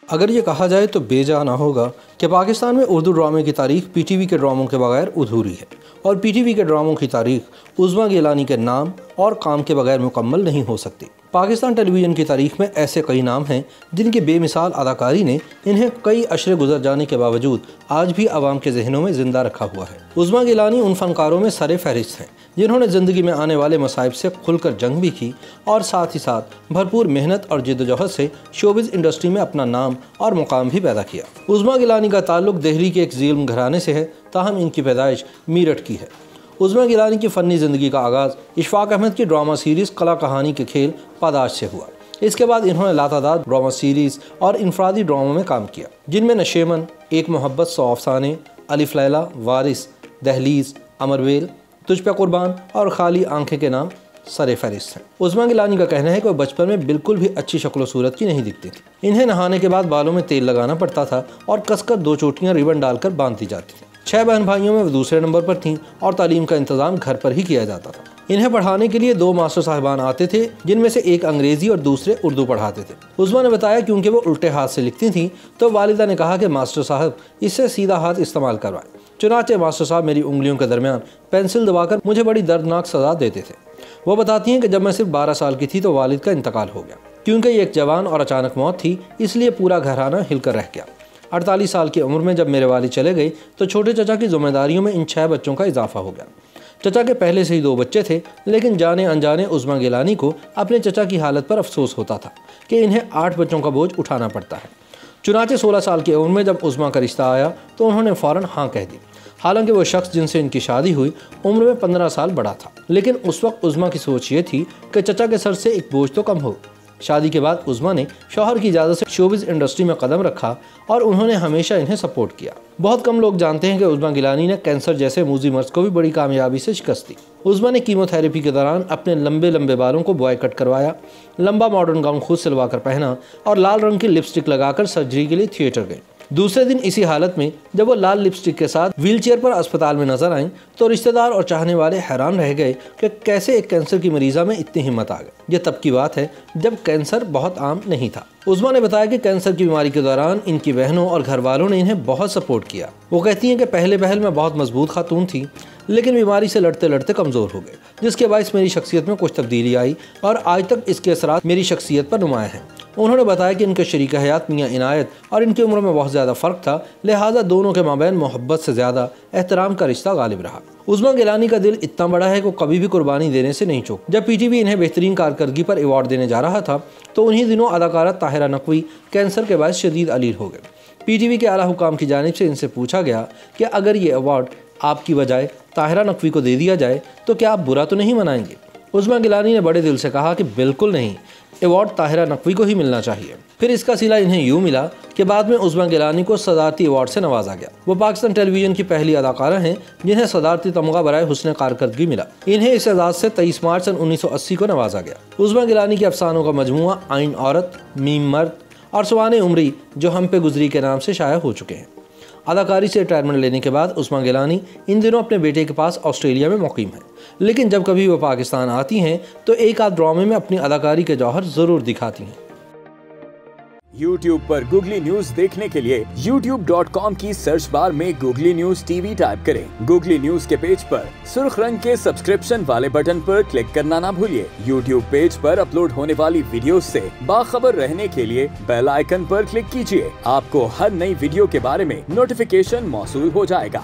अगर ये कहा जाए तो बेजा ना होगा कि पाकिस्तान में उर्दू ड्रामे की तारीख पीटीवी के ड्रामों के बगैर अधूरी है और पीटीवी के ड्रामों की तारीख उज़्मा गिलानी के नाम और काम के बगैर मुकम्मल नहीं हो सकती। पाकिस्तान टेलीविज़न की तारीख में ऐसे कई नाम हैं जिनकी बेमिसाल अदाकारी ने इन्हें कई अशरे गुजर जाने के बावजूद आज भी आवाम के जहनों में जिंदा रखा हुआ है। उज़्मा गिलानी उन फनकारों में सरे फहरिस्त हैं जिन्होंने ज़िंदगी में आने वाले मसाइब से खुलकर जंग भी की और साथ ही साथ भरपूर मेहनत और जिद्दोजहद से शोबिज़ इंडस्ट्री में अपना नाम और मुकाम भी पैदा किया। उज़्मा गिलानी का ताल्लुक दिल्ली के एक ज़िल्म घराने से है, ताहम इनकी पैदाइश मीरठ की है। उज़्मा गिलानी की फ़नी ज़िंदगी का आगाज़ इशफ़ाक़ अहमद की ड्रामा सीरीज़ कला कहानी के खेल पादाश से हुआ। इसके बाद इन्होंने लातादाद ड्रामा सीरीज़ और इनफरादी ड्रामों में काम किया जिनमें नशेमन, एक मोहब्बत, 100 अफ़साने, अलिफ लैला, वारिस, दहलीज़, अमरवेल, तुझ पे कुर्बान और खाली आंखें के नाम सरे फहरिस्त हैं। उज़्मा गिलानी का कहना है कि वह बचपन में बिल्कुल भी अच्छी शक्ल सूरत की नहीं दिखती थी। इन्हें नहाने के बाद बालों में तेल लगाना पड़ता था और कसकर 2 चोटियाँ रिबन डालकर बांध दी जाती थी। 6 बहन भाइयों में वो दूसरे नंबर पर थीं और तालीम का इंतज़ाम घर पर ही किया जाता था। इन्हें पढ़ाने के लिए 2 मास्टर साहिबान आते थे जिनमें से एक अंग्रेज़ी और दूसरे उर्दू पढ़ाते थे। उज़्मा ने बताया क्योंकि वो उल्टे हाथ से लिखती थीं तो वालिदा ने कहा कि मास्टर साहब इससे सीधा हाथ इस्तेमाल करवाएं। चुनाचे मास्टर साहब मेरी उंगलियों के दरमियान पेंसिल दबाकर मुझे बड़ी दर्दनाक सज़ा देते थे। वो बताती हैं कि जब मैं सिर्फ 12 साल की थी तो वालिद का इंतकाल हो गया। क्योंकि ये एक जवान और अचानक मौत थी इसलिए पूरा घराना हिलकर रह गया। 48 साल की उम्र में जब मेरे वालिद चले गए तो छोटे चचा की जिम्मेदारियों में इन 6 बच्चों का इजाफा हो गया। चचा के पहले से ही 2 बच्चे थे लेकिन जाने अनजाने उज़्मा गिलानी को अपने चचा की हालत पर अफसोस होता था कि इन्हें 8 बच्चों का बोझ उठाना पड़ता है। चुनाचे 16 साल की उम्र में जब उज़्मा का रिश्ता आया तो उन्होंने फ़ौरन हाँ कह दी। हालांकि वो शख्स जिनसे इनकी शादी हुई उम्र में 15 साल बड़ा था, लेकिन उस वक्त उज़्मा की सोच ये थी कि चचा के सर से एक बोझ तो कम हो। शादी के बाद उज़्मा ने शौहर की इजाज़त से शोबिज़ इंडस्ट्री में कदम रखा और उन्होंने हमेशा इन्हें सपोर्ट किया। बहुत कम लोग जानते हैं कि उज़्मा गिलानी ने कैंसर जैसे मूजी मर्ज को भी बड़ी कामयाबी से शिकस्त दी। उज़्मा ने कीमोथेरेपी के दौरान अपने लंबे लंबे बालों को बॉय कट करवाया, लंबा मॉडर्न गाउन खुद सिलवा कर पहना और लाल रंग की लिपस्टिक लगाकर सर्जरी के लिए थिएटर गए। दूसरे दिन इसी हालत में जब वो लाल लिपस्टिक के साथ व्हीलचेयर पर अस्पताल में नजर आईं तो रिश्तेदार और चाहने वाले हैरान रह गए कि कैसे एक कैंसर की मरीज़ा में इतनी हिम्मत आ गई। ये तब की बात है जब कैंसर बहुत आम नहीं था। उज़्मा ने बताया कि कैंसर की बीमारी के दौरान इनकी बहनों और घर वालों ने इन्हें बहुत सपोर्ट किया। वो कहती हैं कि पहले पहल में बहुत मजबूत खातून थी लेकिन बीमारी से लड़ते लड़ते कमज़ोर हो गए जिसके बायस मेरी शख्सियत में कुछ तब्दीली आई और आज तक इसके असरात मेरी शख्सियत पर नुमाया हैं। उन्होंने बताया कि इनके शरीक हयात मियाँ इनायत और इनकी उम्र में बहुत ज़्यादा फ़र्क था, लिहाजा दोनों के माबैन मोहब्बत से ज़्यादा एहतराम का रिश्ता गालिब रहा। उज़्मा गिलानी का दिल इतना बड़ा है कि वो कभी भी कुर्बानी देने से नहीं चूक। जब पीटीवी इन्हें बेहतरीन कारकर्दगी पर अवार्ड देने जा रहा था तो उन्हीं दिनों अदाकारा ताहिरा नकवी कैंसर के बायस शदीद अलील हो गए। पीटीवी के आला हुकाम की जानिब से इनसे पूछा गया कि अगर ये अवार्ड आपकी बजाय ताहिरा नकवी को दे दिया जाए तो क्या आप बुरा तो नहीं मनाएंगे? उज़्मा गिलानी ने बड़े दिल से कहा कि बिल्कुल नहीं, अवार्ड ताहिरा नकवी को ही मिलना चाहिए। फिर इसका सिला इन्हें यूँ मिला कि बाद में उज़्मा गिलानी को सदारती अवार्ड से नवाजा गया। वो पाकिस्तान टेलीविज़न की पहली अदाकारा हैं जिन्हें सदारती तमगा बराए हुस्न कारकर्दगी मिला। इन्हें इस एजाज़ से 23 मार्च सन 1980 को नवाजा गया। उज़्मा गिलानी के अफसानों का मजमूआ आइन औरत, मीम मर्द और सुवाने उमरी जो हम पे गुजरी के नाम से शाया हो चुके हैं। अदाकारी से रिटायरमेंट लेने के बाद उज़्मा गिलानी इन दिनों अपने बेटे के पास ऑस्ट्रेलिया में मुकीम है, लेकिन जब कभी वो पाकिस्तान आती हैं तो एक आध ड्रामे में अपनी अदाकारी के जौहर ज़रूर दिखाती हैं। YouTube पर गूगली न्यूज देखने के लिए youtube.com की सर्च बार में गूगली न्यूज टीवी टाइप करें। गूगली न्यूज के पेज पर सुर्ख रंग के सब्सक्रिप्शन वाले बटन पर क्लिक करना ना भूलिए। YouTube पेज पर अपलोड होने वाली वीडियोस से बाखबर रहने के लिए बेल आइकन पर क्लिक कीजिए। आपको हर नई वीडियो के बारे में नोटिफिकेशन मौसूल हो जाएगा।